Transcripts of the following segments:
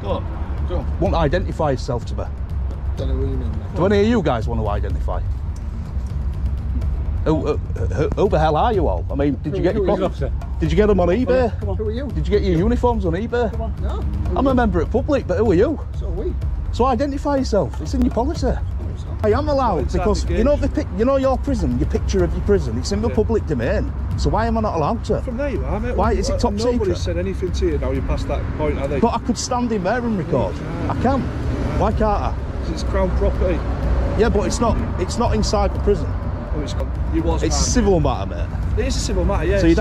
Go on. Want to identify yourself to me? Don't know what you mean. Do any of you guys want to identify? Who the hell are you all? I mean, did you get them on eBay? Who are you? Did you get your uniforms on eBay? No. I'm a member of public, but who are you? So are we. So identify yourself. It's in your policy. I am allowed because you know your prison, your picture of your prison. It's in the public domain. So why am I not allowed to? From there you are, mate. Why is it top secret? Nobody said anything to you now. You past that point, are they? But I could stand in there and record. I can. Why can't I? It's Crown property. Yeah, but it's not inside the prison. Oh, It's a civil matter, mate. It is a civil matter, yeah. So you'd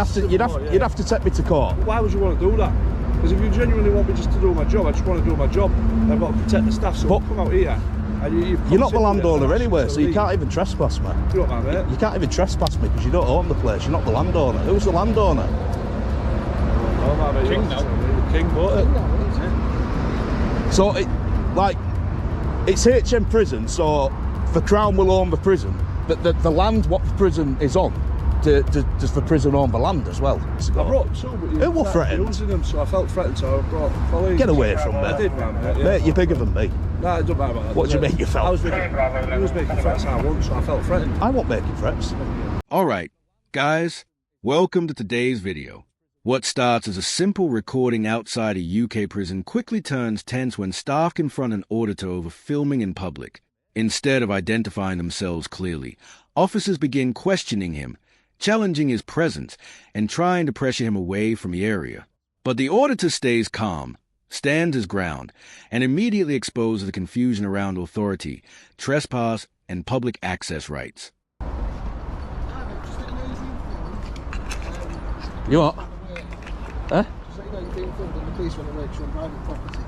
have to take me to court. Why would you want to do that? Because if you genuinely want me just to do my job, I just want to do my job. I've got to protect the staff. So come out here. You're not the landowner anyway, so you can't even trespass me. You're not, mate. You can't even trespass me because you don't own the place. You're not the landowner. Who's the landowner? King now. King, but So it's HM prison. So the Crown will own the prison, but the land what the prison is on, does the prison own the land as well? I brought two, but who were threatened? Using them, so I felt threatened. So I brought police. Get away from me. I did, man. Yeah. Mate, you're bigger than me. Nah, it doesn't matter about that. What do you mean you felt? I was making threats I once, so I felt threatened. I won't make you threats. All right, guys, welcome to today's video. What starts as a simple recording outside a UK prison quickly turns tense when staff confront an auditor over filming in public. Instead of identifying themselves clearly, officers begin questioning him, challenging his presence, and trying to pressure him away from the area. But the auditor stays calm, stands his ground, and immediately exposes the confusion around authority, trespass, and public access rights. You what? Eh? Just let you know you're being filmed and the police want to work on private property.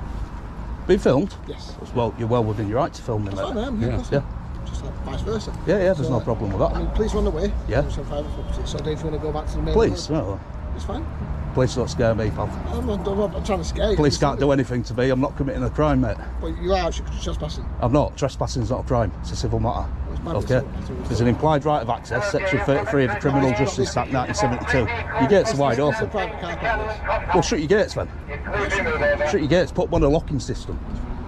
Been filmed? Yes. Well, you're well within your right to film me, mate. That's fine, I am. Yeah. Just like vice versa. Yeah, there's no problem with that. I mean, police run away. Yeah. It's on private property. So Dave, if you want to go back to the main Police? road, No. it's fine. Police don't scare me, pal. I'm not trying to scare you. Police can't do anything to me. I'm not committing a crime, mate. But you are actually trespassing. I'm not. Trespassing is not a crime. It's a civil matter. It's mad, Okay. There's an implied right of access, Section 33 of the Criminal Justice Act 1972. Your gates are wide It's a open. private car park. Well, shut your gates, then. Shut your gates. Put one on a locking system.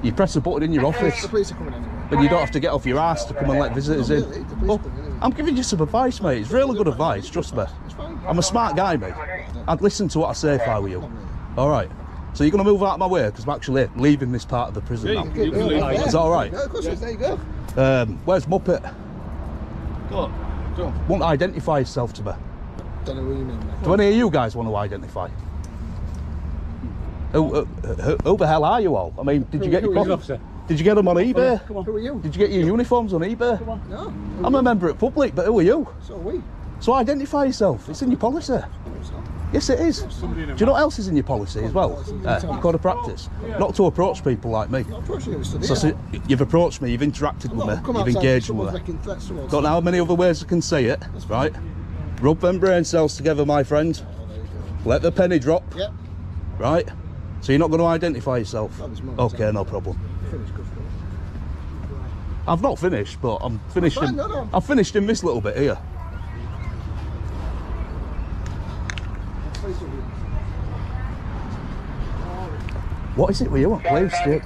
You press a button in your office, The police are coming anyway. but you don't have to get off your ass to come and let visitors in. Really, the police Well, come anyway. I'm giving you some advice, mate. It's really good advice. Trust me. It's fine. I'm a smart guy, mate. I'd listen to what I say if I were you. All right. So you're going to move out of my way because I'm actually leaving this part of the prison now. You can leave. Is that all right? Yeah, of course it is. There you go. Where's Muppet? Go on. Want to identify yourself to me? Don't know what you mean, mate. Do any of you guys want to identify? Who the hell are you all? I mean, did you get your officer? Did you get them on eBay? Who are you? Did you get your uniforms on eBay? No. I'm a member of public, but who are you? So are we. So identify yourself. It's in your policy. Yes, it is. Do you know what else is in your policy as well? Your code of practice. Not to approach people like me. Not approaching you, Mr. So you've approached me, you've interacted with me, you've engaged with me. Don't Don't know how many other ways I can say it, right? Rub them brain cells together, my friend. Let the penny drop, Yep. right? So you're not going to identify yourself? Not this moment. Okay, no problem. Finish, good. I've not finished, but I'm finished. Fine, no. I've finished in this little bit here. What is it with you? Please, Stuart?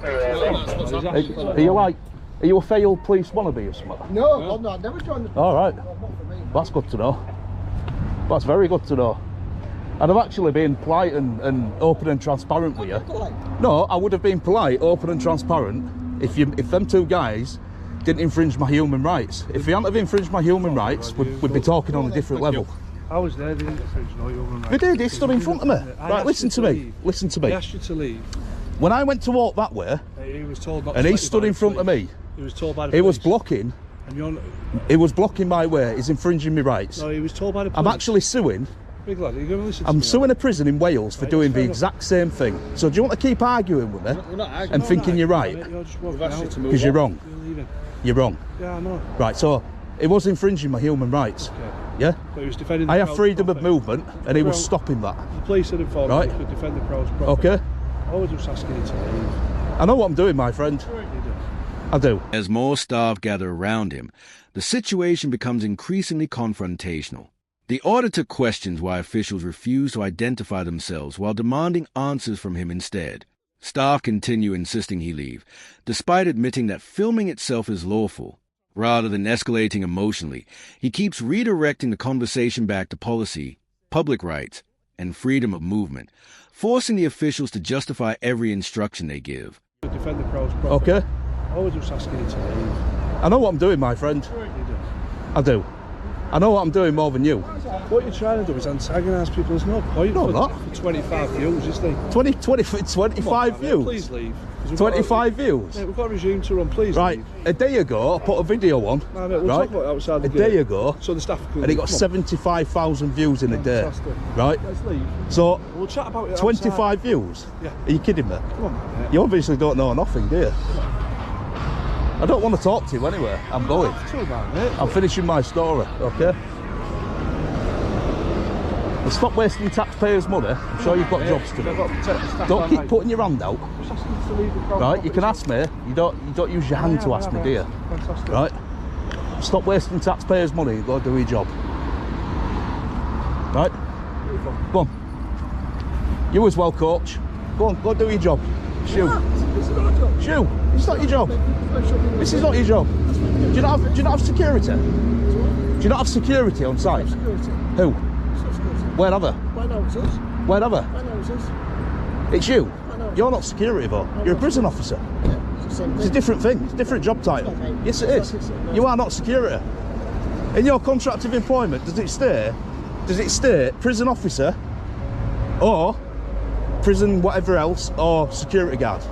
Are you a failed police wannabe or something? No, I'm not. Never joined the. All right. Not for me. That's good to know. That's very good to know. And I've actually been polite and open and transparent with you. No, I would have been polite, open and transparent if them two guys didn't infringe my human rights. If they hadn't have infringed my human rights, we'd be talking on a different level. I was there, they didn't infringe no human rights. They did, he stood in front of me. Right, listen to me. Listen to He me. asked you to leave. When I went to walk that way, He was told not and to he let you stood by in the front of police. me, He was told by the he was police. blocking. And you're not, He was blocking my way. He's infringing my rights. no, he was told by the police. I'm actually suing. Big lad, are you going to listen to I'm me? suing a prison in Wales for Right, doing fair the enough. exact same thing. So do you want to keep arguing with me We're not arguing. and thinking you're right? Mate, you're just walking We've asked you out. to move Because you're on. wrong. You're leaving. You're wrong. Yeah, I know. Right, so it was infringing my human rights. Okay. Yeah? But he was defending the I have crowd's freedom of property. movement and he was Well- stopping that. The police had informed Right. me he could defend the crowd's property. Okay? I was just asking you to leave. I know what I'm doing, my friend. You do. I do. As more staff gather around him, the situation becomes increasingly confrontational. The auditor questions why officials refuse to identify themselves while demanding answers from him instead. Staff continue insisting he leave, despite admitting that filming itself is lawful. Rather than escalating emotionally, he keeps redirecting the conversation back to policy, public rights, and freedom of movement, forcing the officials to justify every instruction they give. Defend the crowd's property. Okay. I was just asking you to leave. I know what I'm doing, my friend. You do. I do. I know what I'm doing more than you. What you're trying to do is antagonise people. There's no point No, for, not. for 25 views, is there? 25 views? Please leave. 25 views? Mate, we've got a resume to run, please Right, leave. a day ago, I put a video on. No, mate, we'll right? talk about it outside the a gate. day ago, So the staff can and it got come on. 75,000 views in a day. Fantastic. Right? Let's leave. So, We'll chat about it 25 outside. views? Yeah. Are you kidding me? Come on, mate. You obviously don't know nothing, do you? I don't want to talk to you anyway. I'm going. Too bad, mate. I'm finishing my story, okay? Well, stop wasting taxpayers' money. I'm sure you've got jobs to I've do. got to protect the staff. Don't keep putting your hand out, Just asking you to leave the crowd right? You can property. ask me. You don't use your hand to ask me, do you? Fantastic. Right? Stop wasting taxpayers' money and go do your job. Right? Go on. You as well, coach. Go on, go do your job. Shoo. It's not a job. Shoo. It's not your job. This is not your job. Do you not have security? Do you not have security on site? Security. Who? Security. Where are they? Why not it's us? Where are they? Why not it's us? It's you. I know. You're not security though. You're a prison officer. Yeah, it's the same It's a thing. different thing. It's a different job title. It's not, mate. Yes, it It's is. not, it's not. You are not security. In your contract of employment, does it state prison officer or prison whatever else or security guard?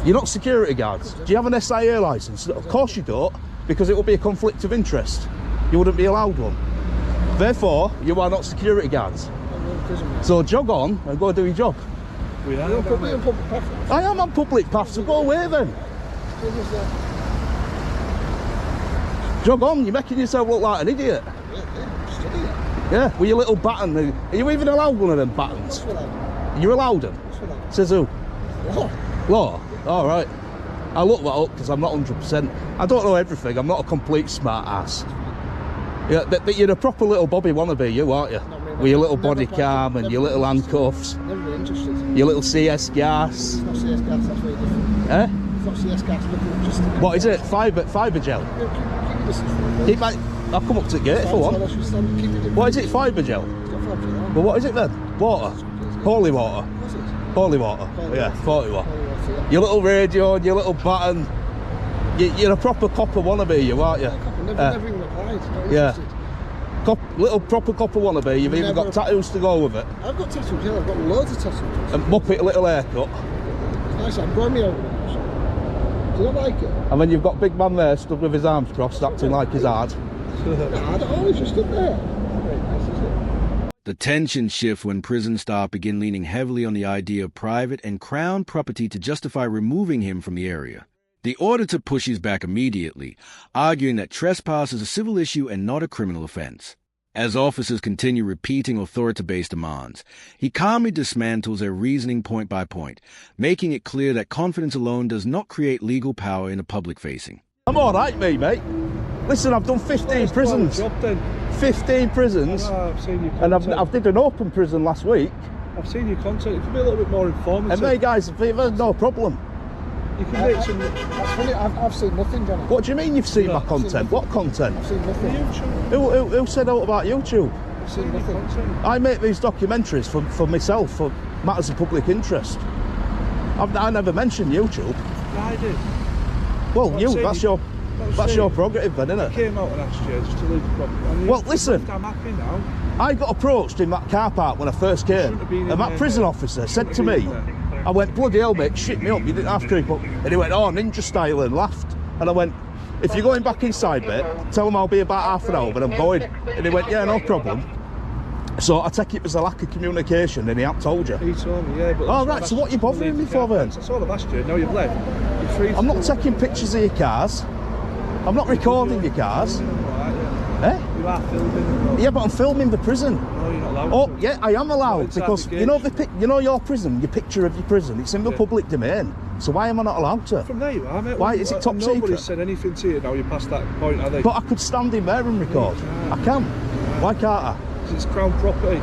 You're not security guards. Do you have an SIA licence? Of course you don't, because it would be a conflict of interest. You wouldn't be allowed one. Therefore, you are not security guards. So jog on and go do your job. We are. We're on public path. I am on public path, so go away then. Jog on, you're making yourself look like an idiot. Yeah, with your little baton. Are you even allowed one of them batons? You're allowed them? Says who? Law? All right. I look that up because I'm not 100%. I don't know everything. I'm not a complete smart ass. Yeah, but you're a proper little Bobby wannabe, you aren't you? With your little body cam and your little handcuffs, Never been interested. your little CS gas. It's not CS gas, that's very different. Eh? It's not CS gas, look at just. What is it? Fibre gel? Keep this. Keep my, I'll come up to the gate for one. What is it? Fibre gel? Well, what is it then? Water? Holy water? Holy water? Yeah, 40 watt. Your little radio and your little button. You're a proper copper wannabe, you aren't you? Never even applied. Not Yeah. interested. Little proper copper wannabe. You've even got tattoos to go with it. I've got tattoos, yeah, I've got loads of tattoos. A muppet little haircut. Nice, I'm growing me over now. Do you not like it? And then you've got big man there stood with his arms crossed, acting like he's hard. I don't always just stood there. Very nice, is it? The tension shifts when prison staff begin leaning heavily on the idea of private and crown property to justify removing him from the area. The auditor pushes back immediately, arguing that trespass is a civil issue and not a criminal offense. As officers continue repeating authority-based demands, he calmly dismantles their reasoning point by point, making it clear that confidence alone does not create legal power in a public facing. I'm all right, mate. Listen, I've done 15 prisons. Job then. 15 prisons. I've seen your And content. I've did an open prison last week. I've seen your content. It can be a little bit more informative. And they guys, they've had no problem. You can make some. That's funny, I've seen nothing, Johnny. What do you mean you've seen my seen content? What content? I've seen nothing. YouTube. Who said out about YouTube? I've seen nothing. Content. I make these documentaries for myself, for matters of public interest. I never mentioned YouTube. Yeah, I did. Well, I'm you, saying that's you- your saying your prerogative then, I isn't it? came out and asked you just to leave the property. And you Well, listen. I'm happy now. I got approached in that car park when I first came, Shouldn't have been in and that there, prison mate. officer said to Shouldn't have me, been there. I went, bloody hell mate, shit me up, you didn't have to creep up. And he went, oh, ninja style, and laughed. And I went, if you're going back inside mate, tell him I'll be about half an hour, but I'm going. And he went, yeah, no problem. So I take it as a lack of communication, and he hadn't told you. He told me, yeah. But Oh, that's right, I've so what asked you you to bothering leave me the car for then? park. That's all I've asked you. Now you've left. You're free to I'm not leave. taking pictures of your cars. I'm not recording your cars. Eh? You are filming. Yeah, but I'm filming the prison. No, you're not allowed Oh, to. yeah, I am allowed inside because the you know gate. you know your prison, your picture of your prison. It's in the Yeah. public domain. So why am I not allowed to? From there you are, mate. Why is it top Nobody secret? said anything to you now. You're past that point, are they? But I could stand in there and record. I can. Why can't I? 'Cause it's crown property.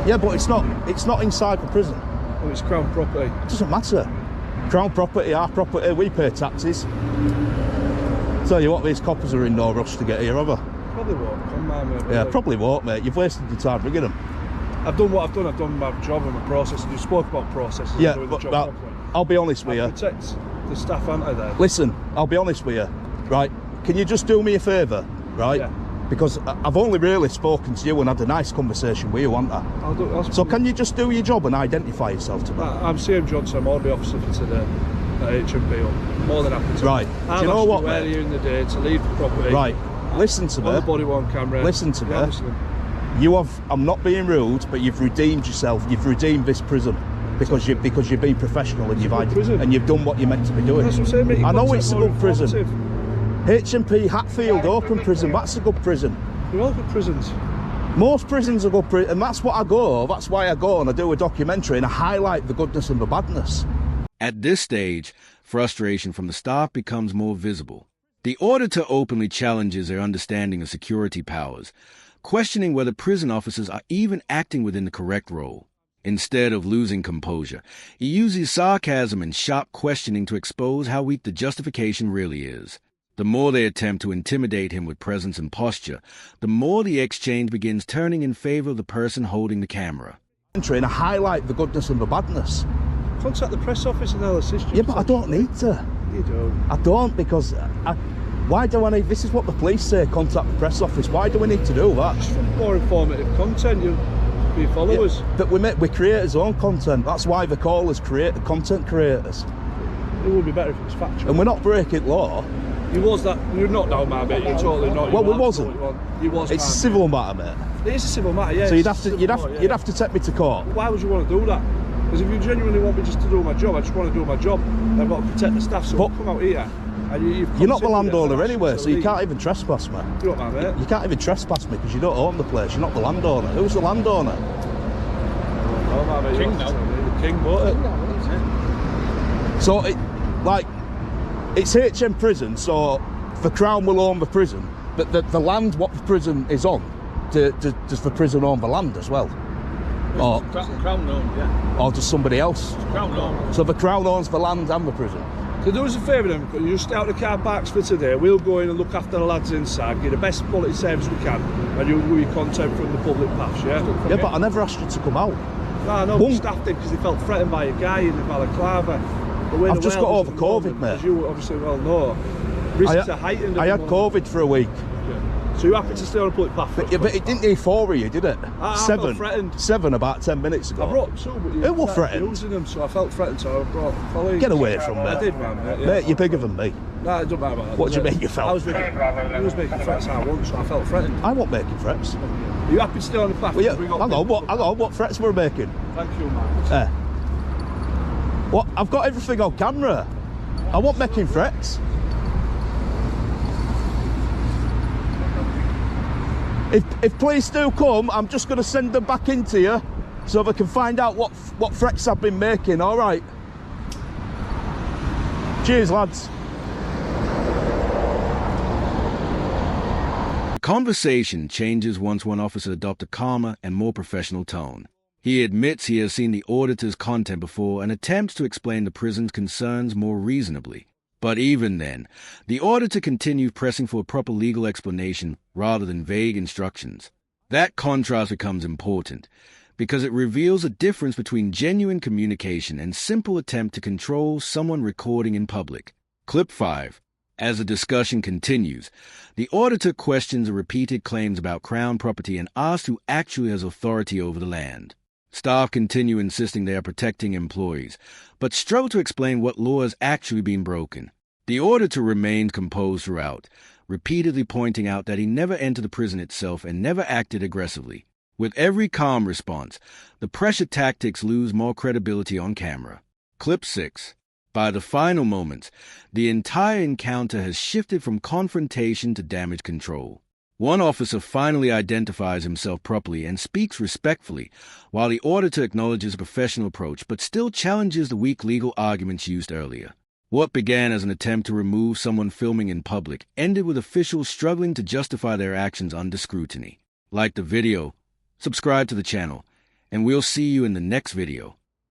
Yeah, but it's not inside the prison. Oh, it's Crown property. It doesn't matter. Crown property, our property, we pay taxes. Tell you what, these coppers are in no rush to get here, have they? Probably won't come, mate. Yeah, probably won't, mate. You've wasted your time bringing them. I've done what I've done. I've done my job and my process. You spoke about processes. Yeah, and doing the but job properly. I'll be honest with I you. protect the staff, aren't I, there? Listen, I'll be honest with you, right? Can you just do me a favour, right? Yeah. Because I've only really spoken to you and had a nice conversation with you, haven't I? So can you just do your job and identify yourself to me? I'm CM Johnson, I'm Auditing officer for today at HMP. I'm more than happy to. Right. I've Do you know what, earlier in the day to leave the property. Right. Listen to On the me. body worn camera. Listen to Yeah, me. I'm listening. You have. I'm not being rude, but you've redeemed yourself. You've redeemed this prison because you've been professional and you've done what you're meant to be doing. That's what I'm saying, mate. I know it's a good prison. informative. HMP Hatfield open prison. That's a good prison. They're all good prisons. Most prisons are good prisons, and that's what I go. That's why I go and I do a documentary and I highlight the goodness and the badness. At this stage, frustration from the staff becomes more visible. The auditor openly challenges their understanding of security powers, questioning whether prison officers are even acting within the correct role. Instead of losing composure, he uses sarcasm and sharp questioning to expose how weak the justification really is. The more they attempt to intimidate him with presence and posture, the more the exchange begins turning in favor of the person holding the camera. And I highlight the goodness and the badness. Contact the press office and they'll assist you. Yeah, but I don't need to. You don't. I don't, because why do I need? This is what the police say. Contact the press office. Why do we need to do that? Just for more informative content, you be followers. Yeah, but we create our own content. That's why they call us content creators. It would be better if it was factual. And we're not breaking law. You was that. You're not now, man, mate. You're totally not. Well, we wasn't. You was. It's a civil matter, mate. It is a civil matter, yeah. So you'd have to take me to court. Why would you want to do that? Because if you genuinely want me just to do my job, I just want to do my job. I've got to protect the staff. So But come out here. And you're not the landowner anyway, so you can't even trespass me. You're not, mate. You can't even trespass me because you don't own the place. You're not the landowner. Who's the landowner? Oh, man, mate, King now. The king, but So it's HM prison, so the Crown will own the prison, but the land what the prison is on, does the prison own the land as well? Or Crown owned, yeah. or does somebody else? Crown owned. So the Crown owns the land and the prison. to do us a favour then, you just stay out the car parks for today. We'll go in and look after the lads inside, get the best quality service we can, and you'll do your content from the public paths, yeah? Yeah, but I never asked you to come out. No, no, the staff did because they felt threatened by a guy in the balaclava. I've just got over COVID, mate. As you obviously well know, risks are heightened. I had COVID for a week. Yeah. So you're happy to stay on a public path? But it didn't need 4 of you, did it? I Seven. felt threatened. 7 about 10 minutes ago. I brought two, but you Who was started threatened? using them, so I felt threatened, so I brought colleagues. Get away from me. I did, man. Yeah. Mate, you're bigger than me. No, it don't matter about that. What do you mean you felt? I was making threats I once, so I felt threatened. I wasn't making threats. Are you happy to stay on the path? Well, yeah, hang on, what threats were we making? Thank you, man. What? I've got everything on camera. I wasn't making threats. If police do come, I'm just going to send them back into you so they can find out what threats I've been making, all right? Cheers, lads. The conversation changes once one officer adopts a calmer and more professional tone. He admits he has seen the auditor's content before and attempts to explain the prison's concerns more reasonably. But even then, the auditor continues pressing for a proper legal explanation rather than vague instructions. That contrast becomes important because it reveals a difference between genuine communication and simple attempt to control someone recording in public. Clip 5. As the discussion continues, the auditor questions the repeated claims about Crown property and asks who actually has authority over the land. Staff continue insisting they are protecting employees, but struggle to explain what law has actually been broken. The auditor remained composed throughout, repeatedly pointing out that he never entered the prison itself and never acted aggressively. With every calm response, the pressure tactics lose more credibility on camera. Clip 6. By the final moments, the entire encounter has shifted from confrontation to damage control. One officer finally identifies himself properly and speaks respectfully, while the auditor acknowledges a professional approach but still challenges the weak legal arguments used earlier. What began as an attempt to remove someone filming in public ended with officials struggling to justify their actions under scrutiny. Like the video, subscribe to the channel, and we'll see you in the next video.